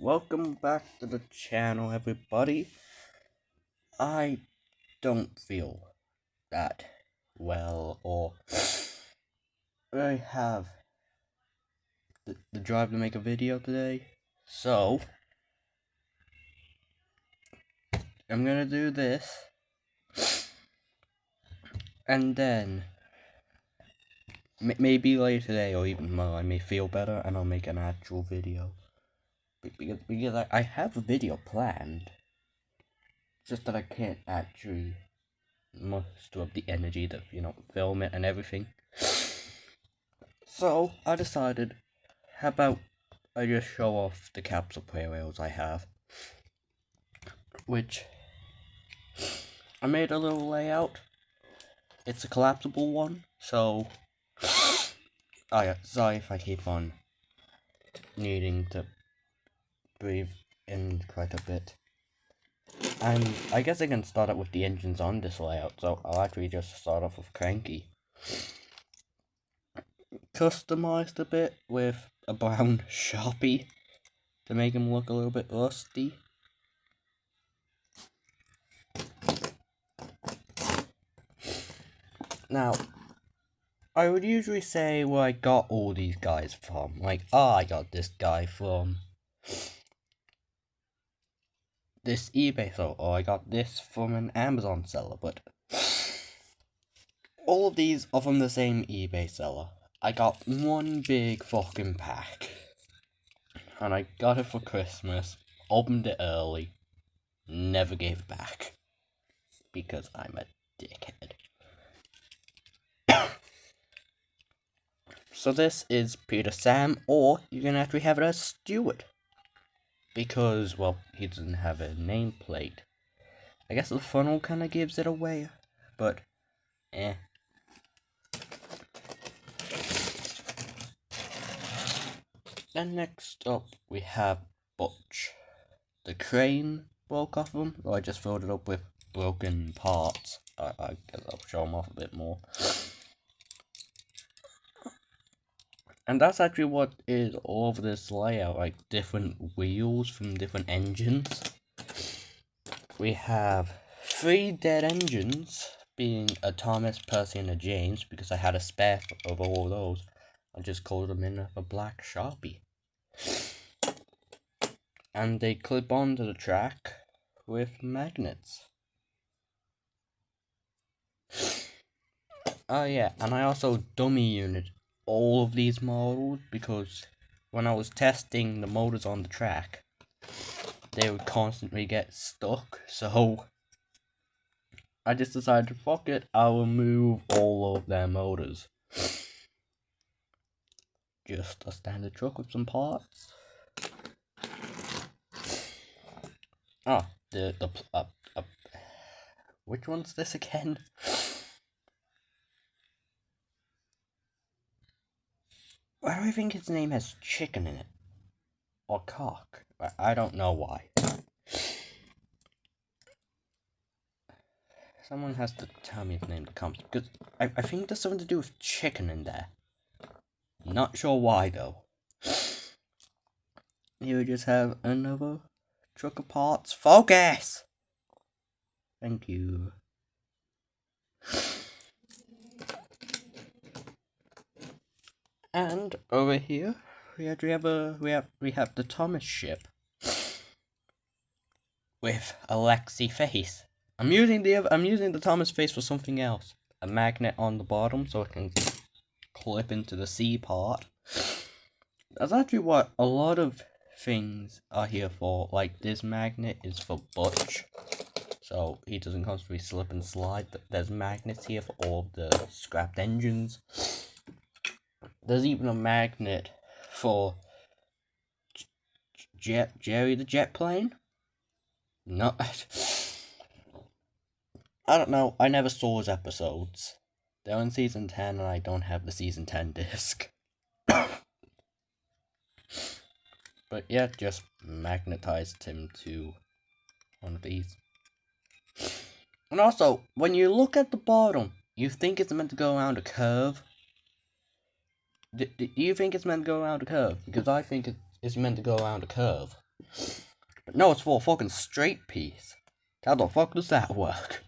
welcome back to the channel, everybody. I don't feel that well, or I have the drive to make a video today, so I'm gonna do this, and then maybe later today or even tomorrow I may feel better and I'll make an actual video. Because I have a video planned, just that I can't actually muster up the energy to, film it and everything. So, I decided, how about I just show off the capsule rails I have. Which, I made a little layout. It's a collapsible one, so... Oh yeah, sorry if I keep on needing to breathe in quite a bit. And I guess I can start out with the engines on this layout, so I'll actually just start off with Cranky. Customized a bit with a brown Sharpie to make him look a little bit rusty. Now, I would usually say where I got all these guys from. Like, I got this guy from this eBay seller, or I got this from an Amazon seller, but all of these are from the same eBay seller. I got one big fucking pack, and I got it for Christmas, opened it early, never gave it back, because I'm a dickhead. So this is Peter Sam, or you can actually have it as Stuart. Because, well, he doesn't have a nameplate. I guess the funnel kind of gives it away, but, eh. Then next up, we have Butch. The crane broke off of him, so I just filled it up with broken parts. I guess I'll show him off a bit more. And that's actually what is all over this layout, like different wheels from different engines. We have 3 dead engines, being a Thomas, Percy, and a James, because I had a spare of all of those. I just colored them in with a black Sharpie. And they clip onto the track with magnets. Oh yeah, and I also dummy unit all of these models because when I was testing the motors on the track, they would constantly get stuck, so I just decided, fuck it, I'll remove all of their motors. Just a standard truck with some parts. Oh, which one's this again? Why do I think his name has chicken in it? Or cock? I don't know why. Someone has to tell me his name to come, because I think there's something to do with chicken in there. Not sure why though. Here we just have another truck of parts. Focus! Thank you. And over here we have the Thomas ship with a Lexi face. I'm using the Thomas face for something else. A magnet on the bottom so it can clip into the C part. That's actually what a lot of things are here for. Like this magnet is for Butch, so he doesn't constantly slip and slide. There's magnets here for all of the scrapped engines. There's even a magnet for Jerry the jet plane. No, I don't know. I never saw his episodes. They're in season 10 and I don't have the season 10 disc. But yeah, just magnetized him to one of these. And also, when you look at the bottom, you think it's meant to go around a curve. Do you think it's meant to go around a curve? Because I think it's meant to go around a curve. But no, it's for a fucking straight piece. How the fuck does that work?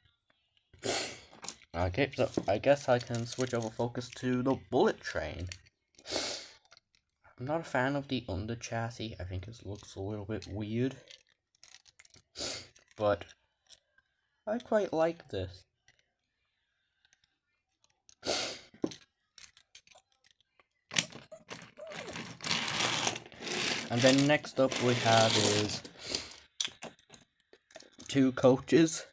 Okay, so I guess I can switch over focus to the bullet train. I'm not a fan of the under chassis. I think it looks a little bit weird. But I quite like this. And then next up we have is 2 coaches.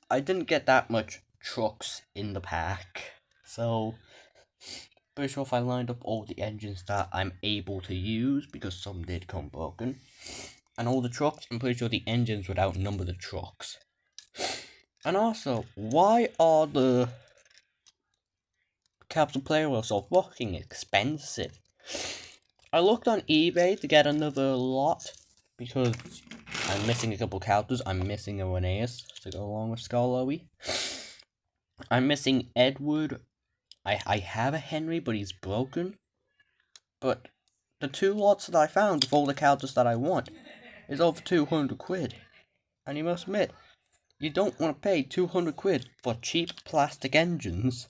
I didn't get that much trucks in the pack, so pretty sure if I lined up all the engines that I'm able to use, because some did come broken, and all the trucks, I'm pretty sure the engines would outnumber the trucks. And also, why are the capsule player wheels so fucking expensive? I looked on eBay to get another lot, because I'm missing a couple characters. I'm missing a Rheneas to go along with Skarloey. I'm missing Edward. I have a Henry, but he's broken. But the 2 lots that I found of all the characters that I want is over 200 quid. And you must admit, you don't want to pay 200 quid for cheap plastic engines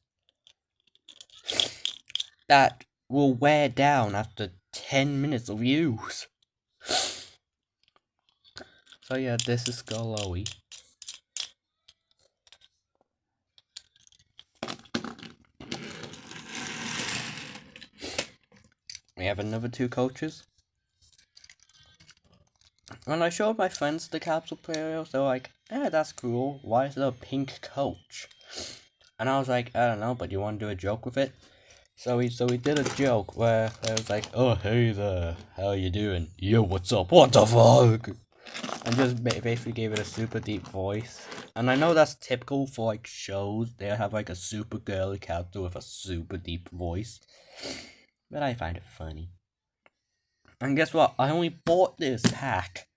that will wear down after 10 minutes of use. So yeah, this is Skarloey. We have another 2 coaches. When I showed my friends the capsule players, they were like, "Eh, that's cool. Why is there a pink coach?" And I was like, "I don't know, but you want to do a joke with it?" So we did a joke where I was like, "Oh, hey there, how you doing? Yo, what's up? What the fuck?" And just basically gave it a super deep voice. And I know that's typical for like shows. They have like a super girly character with a super deep voice. But I find it funny. And guess what? I only bought this pack,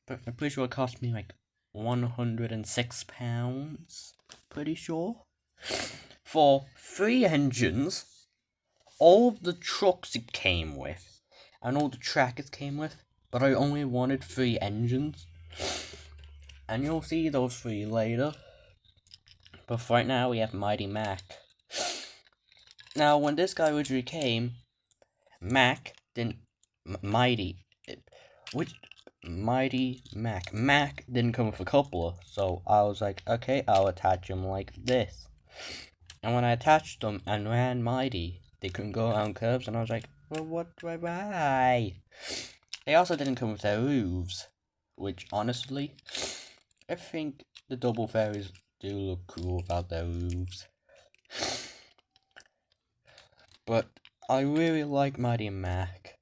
but I'm pretty sure it cost me like £106. Pretty sure. For 3 engines, all of the trucks it came with, and all the track it came with, but I only wanted 3 engines. And you'll see those 3 later. But for right now, we have Mighty Mac. Now, when this guy originally came, Mac didn't. Mighty Mac. Mac didn't come with a coupler, so I was like, okay, I'll attach them like this. And when I attached them and ran Mighty, they couldn't go around curves, and I was like, well, what do I buy? They also didn't come with their roofs, which honestly, I think the double fairies do look cool without their roofs. But I really like Mighty Mac.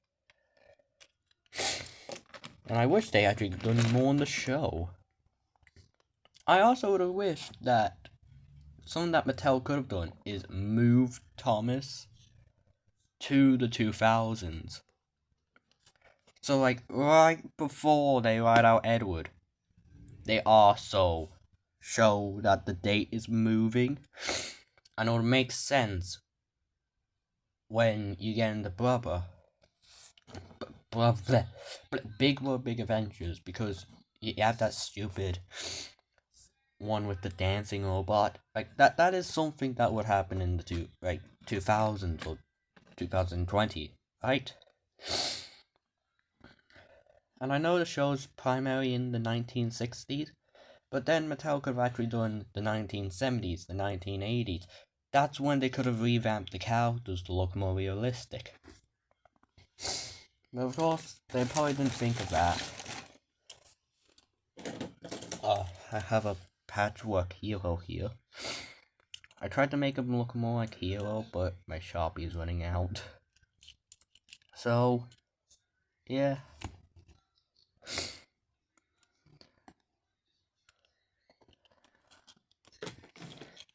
And I wish they actually done more on the show. I also would have wished that something that Mattel could have done is move Thomas to the 2000s. So like right before they write out Edward, they also show that the date is moving. And it would make sense when you get into Big Adventures, because you have that stupid one with the dancing robot. Like that is something that would happen in the 2000s or 2020, right? And I know the show's primarily in the 1960s, but then Mattel could have actually done the 1970s, the 1980s. That's when they could have revamped the characters to look more realistic. But of course, they probably didn't think of that. I have a patchwork hero here. I tried to make him look more like Hero, but my Sharpie is running out. So, yeah.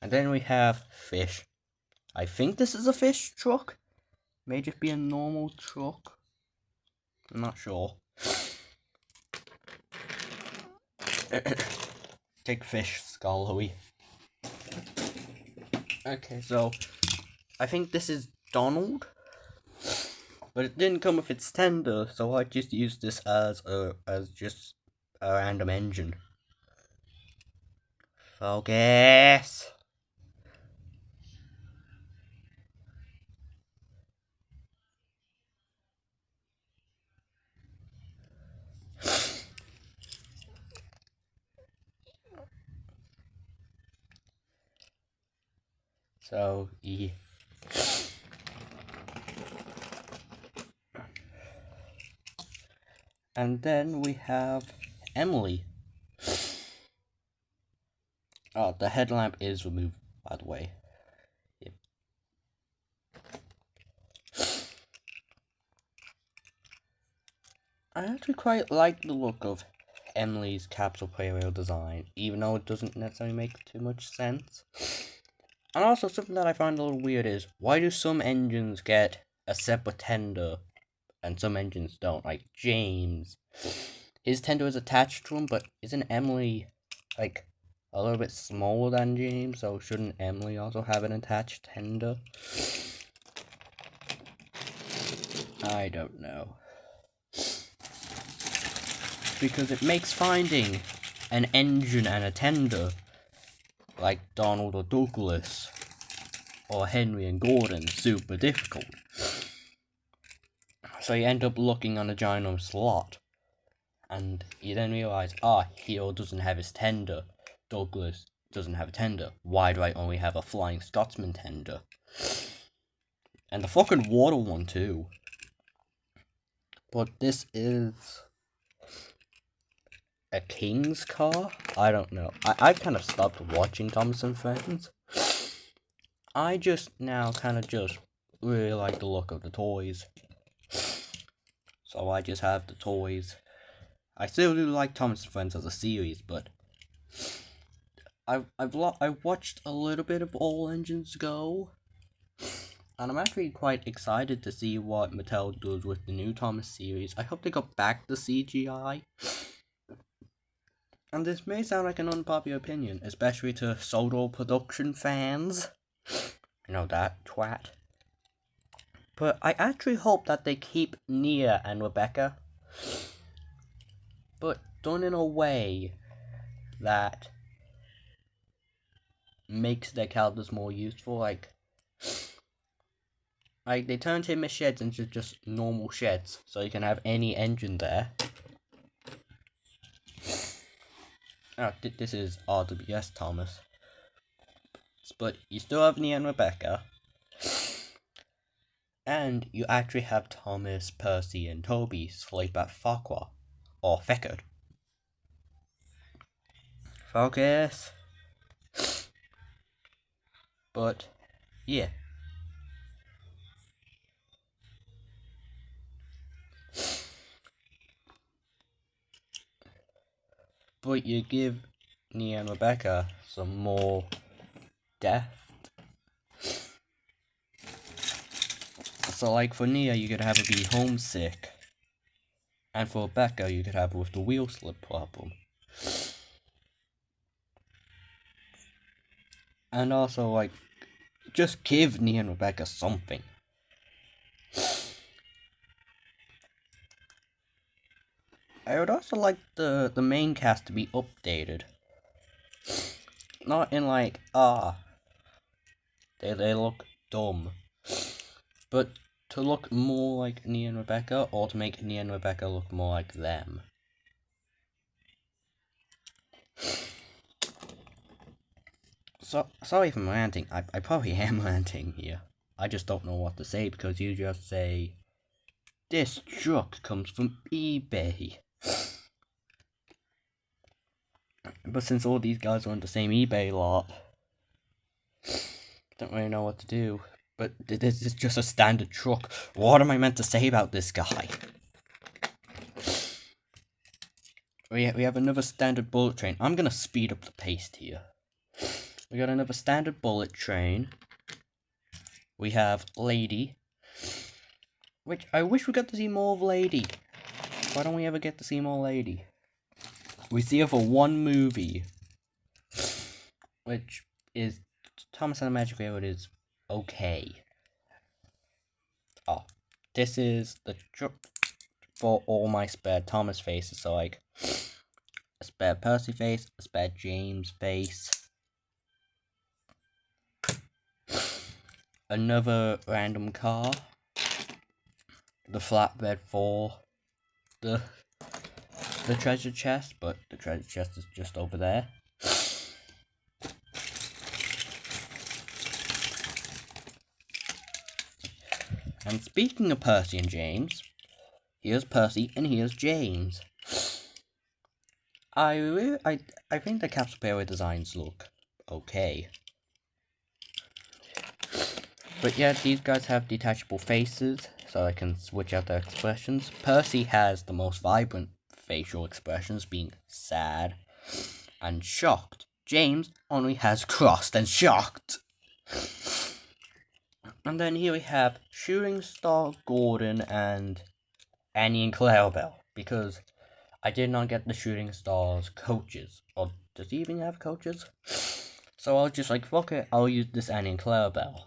And then we have Fish. I think this is a fish truck. May just be a normal truck. I'm not sure. Take Fish, Skarloey. Okay, so I think this is Donald. But it didn't come with its tender, so I just used this as just a random engine. Focus. So, yeah. And then we have Emily. Oh, the headlamp is removed, by the way. Yep. I actually quite like the look of Emily's capsule rail design, even though it doesn't necessarily make too much sense. And also, something that I find a little weird is, why do some engines get a separate tender and some engines don't? Like James, his tender is attached to him, but isn't Emily like a little bit smaller than James? So shouldn't Emily also have an attached tender? I don't know. Because it makes finding an engine and a tender like Donald or Douglas or Henry and Gordon super difficult. So you end up looking on a giant slot, and you then realize, Hero doesn't have his tender, Douglas doesn't have a tender. Why do I only have a Flying Scotsman tender? And the fucking water one too. But this is a King's car? I don't know. I've kind of stopped watching Thomas and Friends. I just now kind of just really like the look of the toys. So I just have the toys. I still do like Thomas and Friends as a series, but I've watched a little bit of All Engines Go, and I'm actually quite excited to see what Mattel does with the new Thomas series. I hope they got back the CGI. And this may sound like an unpopular opinion, especially to Sodor production fans. You know that twat. But I actually hope that they keep Nia and Rebecca, but done in a way that makes their characters more useful. Like they turned Tim's sheds into just normal sheds, so you can have any engine there. Oh, this is RWS Thomas. But you still have Nia and Rebecca. And you actually have Thomas, Percy, and Toby sleep at Farquhar. Or Feckard. Focus. But, yeah. But you give Nia and Rebecca some more depth. So, like, for Nia, you could have her be homesick. And for Rebecca, you could have her with the wheel slip problem. And also, like, just give Nia and Rebecca something. I would also like the main cast to be updated. Not in like, they look dumb. But to look more like Nia and Rebecca, or to make Nia and Rebecca look more like them. So, sorry if I'm ranting. I probably am ranting here. I just don't know what to say because you just say, this truck comes from eBay. But since all these guys are on the same eBay lot, don't really know what to do. But this is just a standard truck. What am I meant to say about this guy? We have another standard bullet train. I'm gonna speed up the pace here. We got another standard bullet train. We have Lady. Which, I wish we got to see more of Lady. Why don't we ever get to see more Lady? We see her for one movie. Which is, Thomas and the Magic Railroad is okay. Oh. this is the for all my spare Thomas faces. So like a spare Percy face, a spare James face, another random car, the flatbed for the treasure chest, but the treasure chest is just over there. And speaking of Percy and James, here's Percy and here's James. I think the Capsule Parrot designs look okay. But yeah, these guys have detachable faces, so I can switch out their expressions. Percy has the most vibrant facial expressions, being sad and shocked. James only has crossed and shocked. And then here we have Shooting Star Gordon and Annie and Clarabelle, because I did not get the Shooting Star's coaches. Or does he even have coaches? So I was just like, fuck it, I'll use this Annie and Clarabelle.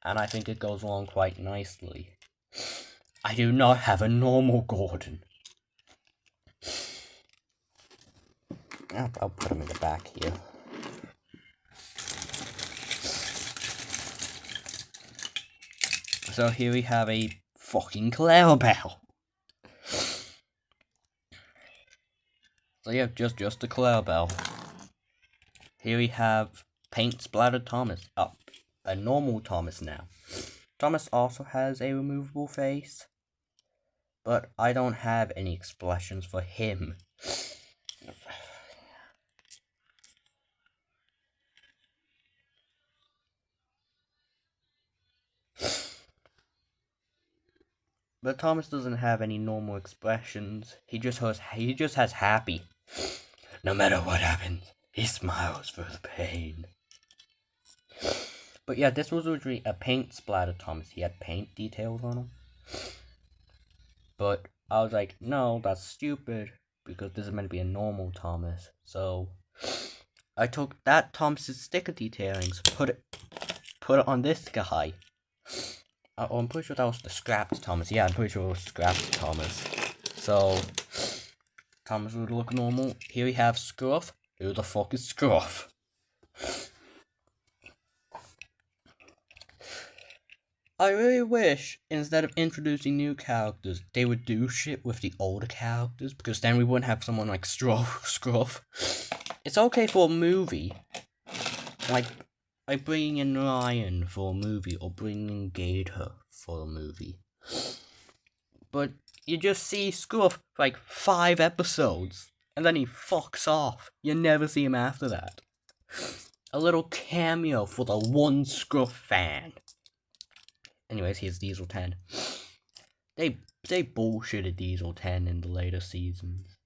And I think it goes along quite nicely. I do not have a normal Gordon. I'll put him in the back here. So here we have a fucking Clarabelle. So yeah, just a Clarabelle. Here we have Paint Splattered Thomas. A normal Thomas now. Thomas also has a removable face, but I don't have any expressions for him. But Thomas doesn't have any normal expressions. He just has happy. No matter what happens, he smiles through the pain. But yeah, this was originally a paint splatter Thomas. He had paint details on him. But I was like, no, that's stupid, because this is meant to be a normal Thomas. So I took that Thomas's sticker detailings, put it on this guy. I'm pretty sure that was the scrapped Thomas. Yeah, I'm pretty sure it was scrapped Thomas. So Thomas would look normal. Here we have Scruff. Who the fuck is Scruff? I really wish, instead of introducing new characters, they would do shit with the older characters, because then we wouldn't have someone like Scruff. It's okay for a movie, like bringing in Ryan for a movie, or bringing in Gator for a movie. But you just see Scruff for like 5 episodes, and then he fucks off. You never see him after that. A little cameo for the one Scruff fan. Anyways, here's Diesel 10. They bullshitted Diesel 10 in the later seasons.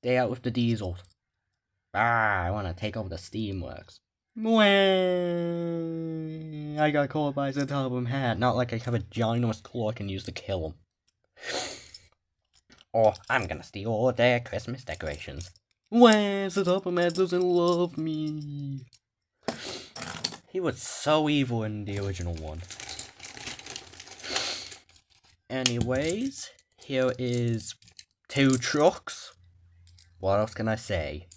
They out with the Diesels. I want to take over the Steamworks. I got caught by the top of my hat. Not like I have a ginormous claw I can use to kill them. Or I'm gonna steal all their Christmas decorations. The top of my hat doesn't love me. He was so evil in the original one. Anyways, here is 2 trucks. What else can I say?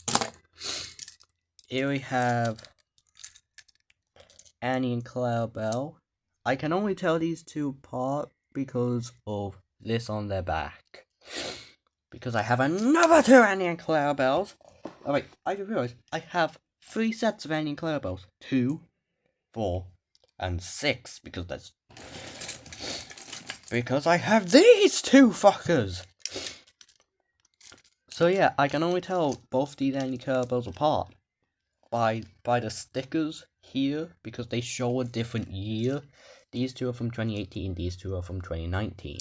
Here we have Annie and Clarabelle. I can only tell these 2 apart because of this on their back. Because I have another 2 Annie and Clarabelles. Oh wait, I just realized I have 3 sets of Annie and Clarabelles. 2, 4, and 6, because I have these 2 fuckers! So yeah, I can only tell both these Annie Clarabelles apart by the stickers here, because they show a different year. These 2 are from 2018, these 2 are from 2019.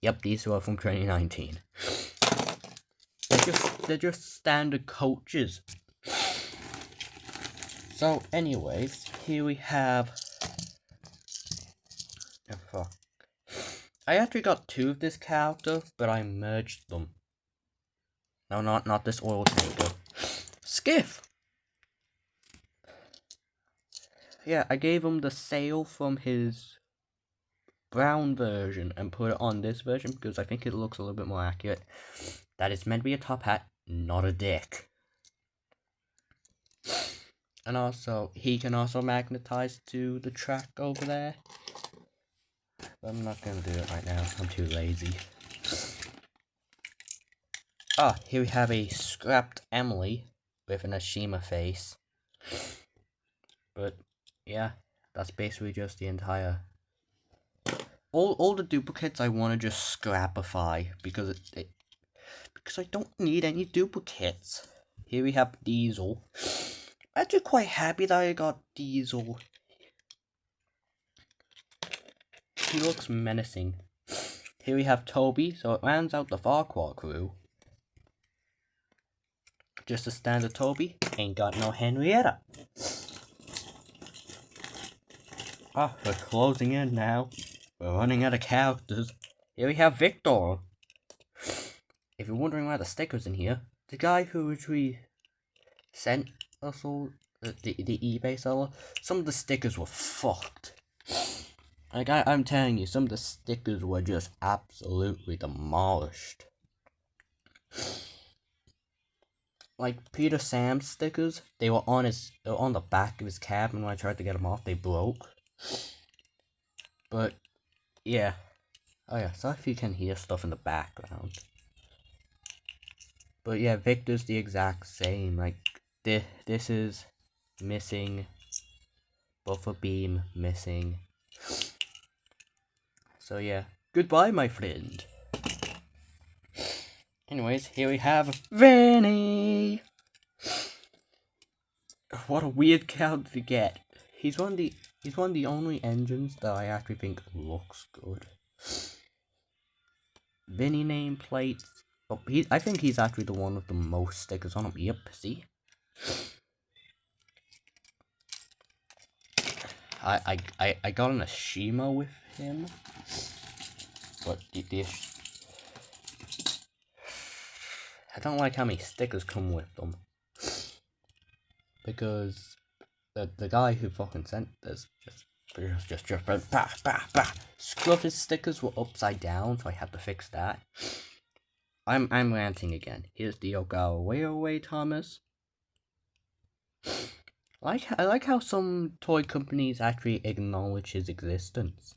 Yep, these 2 are from 2019. They're just standard coaches. So anyways, here we have... Oh, fuck. I actually got 2 of this character, but I merged them. No, not this oil tanker. Skiff! Yeah, I gave him the sail from his brown version and put it on this version because I think it looks a little bit more accurate. That is meant to be a top hat, not a dick. And also, he can also magnetize to the track over there. But I'm not going to do it right now. I'm too lazy. Ah, here we have a scrapped Emily with an Ashima face. But, yeah, that's basically just the entire... All the duplicates I want to just scrapify because because I don't need any duplicates. Here we have Diesel. I'm actually quite happy that I got Diesel. He looks menacing. Here we have Toby, so it rounds out the Farquhar crew. Just a standard Toby, ain't got no Henrietta. Ah, we're closing in now. We're running out of characters. Here we have Victor. If you're wondering why the sticker's in here, the guy who we sent us all, the eBay seller, some of the stickers were fucked. Like, I'm telling you, some of the stickers were just absolutely demolished. Like, Peter Sam's stickers, they were on the back of his cab, and when I tried to get them off, they broke. But, yeah. Oh yeah, sorry if you can hear stuff in the background. But yeah, Victor's the exact same. Like, this is missing. Buffer beam missing. So yeah, goodbye, my friend. Anyways, here we have Vinny. What a weird character to get. He's one of the only engines that I actually think looks good. Vinny nameplates. Oh, I think he's actually the one with the most stickers on him. Yep, see? I got an Ashima with him. But I don't like how many stickers come with them. Because the guy who fucking sent this just bah. Scruff's stickers were upside down, so I had to fix that. I'm ranting again. Here's the Ogawa way Thomas. I like how some toy companies actually acknowledge his existence.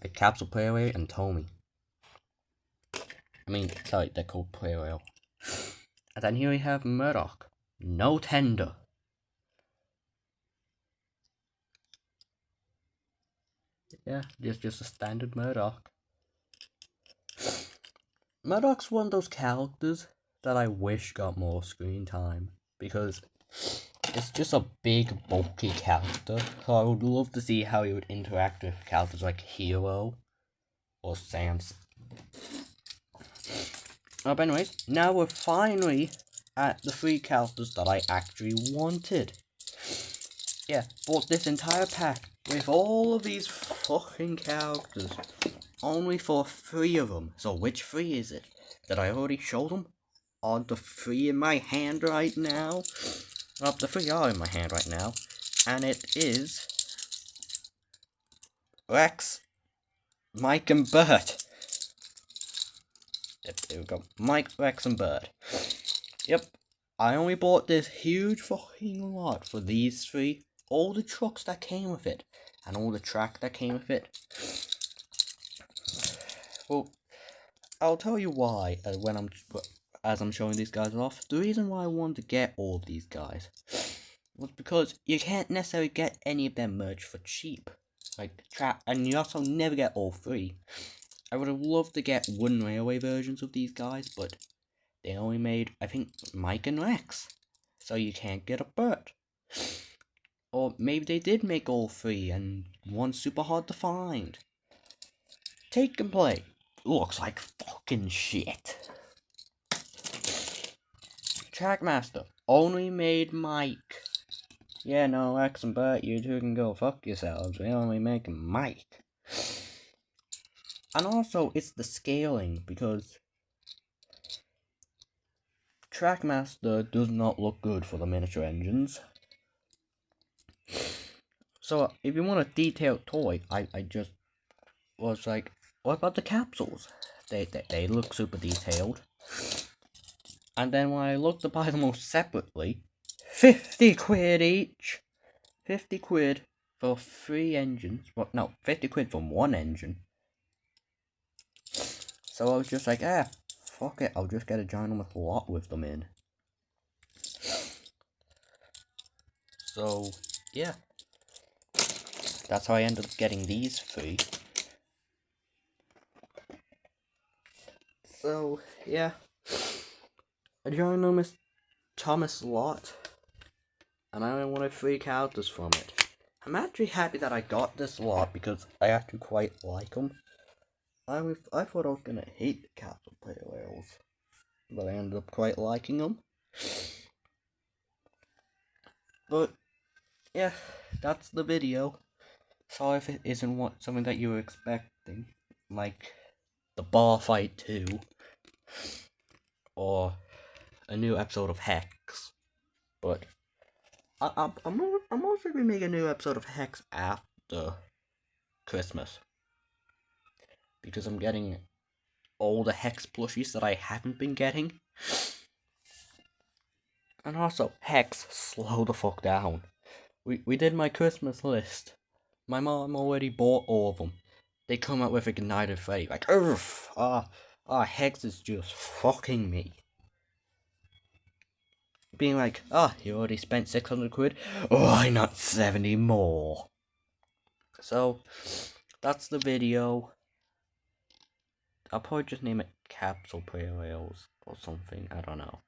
Like Capsule Playway and Tomy. I mean, sorry, they're called Playway. And then here we have Murdoch. No tender. Yeah, just a standard Murdoch. Murdoch's one of those characters that I wish got more screen time. Because it's just a big, bulky character. So I would love to see how he would interact with characters like Hero or Samson. But anyways, now we're finally at the 3 characters that I actually wanted. Yeah, bought this entire pack with all of these fucking characters. Only for 3 of them. So which 3 is it? Did I already show them? Are the 3 in my hand right now? Well, the 3 are in my hand right now. And it is Rex, Mike, and Bert. Yep, there we go. Mike, Rex, and Bert. Yep. I only bought this huge fucking lot for these 3. All the trucks that came with it. And all the track that came with it. Well, I'll tell you why as I'm showing these guys off. The reason why I wanted to get all of these guys was because you can't necessarily get any of their merch for cheap. Like, and you also never get all 3. I would have loved to get Wooden Railway versions of these guys, but they only made, I think, Mike and Rex. So you can't get a Bert. Or maybe they did make all 3 and one's super hard to find. Take and play. Looks like fucking shit. Trackmaster only made Mike. Yeah, no, Rex and Bert, you two can go fuck yourselves. We only make Mike. And also, it's the scaling, because Trackmaster does not look good for the miniature engines. So, if you want a detailed toy, I just was like, what about the capsules? They look super detailed. And then when I looked to buy them all separately, 50 quid each. 50 quid for 3 engines. Well, no, 50 quid for 1 engine. So I was just like, fuck it, I'll just get a ginormous lot with them in. So, yeah. That's how I ended up getting these 3. So, yeah. A ginormous Thomas lot. And I don't want to freak out just from it. I'm actually happy that I got this lot because I actually quite like them. I thought I was gonna hate the Capsule Pale Ales, but I ended up quite liking them. But yeah, that's the video. Sorry if it isn't something that you were expecting, like the bar fight 2, or a new episode of Hex. But I'm also gonna make a new episode of Hex after Christmas, because I'm getting all the Hex plushies that I haven't been getting. And also, Hex, slow the fuck down. We did my Christmas list. My mom already bought all of them. They come out with Ignited Freddy. Like, Hex is just fucking me. Being like, you already spent 600 quid? Why not 70 more? So, that's the video. I'll probably just name it Capsule Pale Ales or something. I don't know.